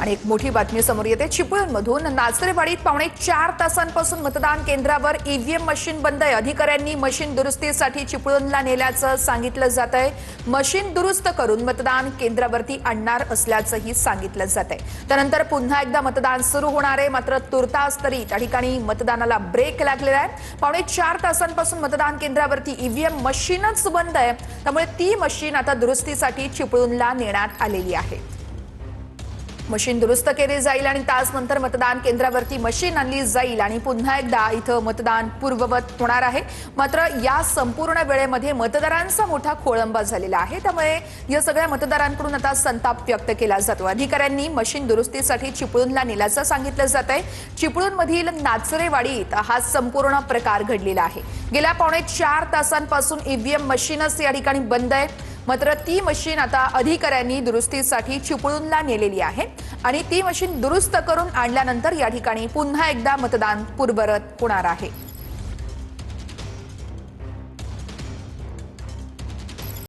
आणि एक मोठी बातमी समोर येते। चिपळूणमधून नाचरेवाडीत पावणे 4 तासांपासून मतदान केंद्रावर ईव्हीएम मशीन बंद आहे। अधिकाऱ्यांनी मशीन दुरुस्तीसाठी चिपळूणला नेल्याचं सांगितलं जातंय। मशीन दुरुस्त करून मतदान केंद्रावरती आणणार असल्याचंही सांगितलं जातंय। त्यानंतर पुन्हा एकदा मतदान सुरू होणार आहे। मात्र तुर्तास तरी त्या ठिकाणी मतदानाला ब्रेक लागलेला आहे। पावणे 4 तासांपासून मतदान केंद्रावरती ईव्हीएम मशीनच बंद आहे। त्यामुळे ती मशीन आता दुरुस्तीसाठी चिपळूणला नेण्यात आलेली आहे। मशीन दुरुस्त केली जाईल आणि तासनंतर मतदान केंद्रावरती मशीन आणली जाईल आणि पुन्हा एकदा इथं मतदान पूर्ववत होणार आहे। मात्र या संपूर्ण वेळेमध्ये मतदारांचा मोठा खोळंबा झालेला आहे। त्यामुळे या सगळ्या मतदारांकडून आता संताप व्यक्त केला जातो। अधिकाऱ्यांनी मशीन दुरुस्तीसाठी चिपळूणला नेल्याचं सांगितलं जातंय। चिपळूणमधील नाचरेवाडीत हा संपूर्ण प्रकार घडलेला आहे। गेल्या पावणे 4 तासांपासून ईव्हीएम मशीनच या ठिकाणी बंद आहे। मात्र ती मशीन आता अधिकाऱ्यांनी दुरुस्तीसाठी चिपळूणला नेलेली आहे आणि ती मशीन दुरुस्त करून आणल्यानंतर या ठिकाणी पुन्हा एकदा मतदान पूर्ववत होणार आहे।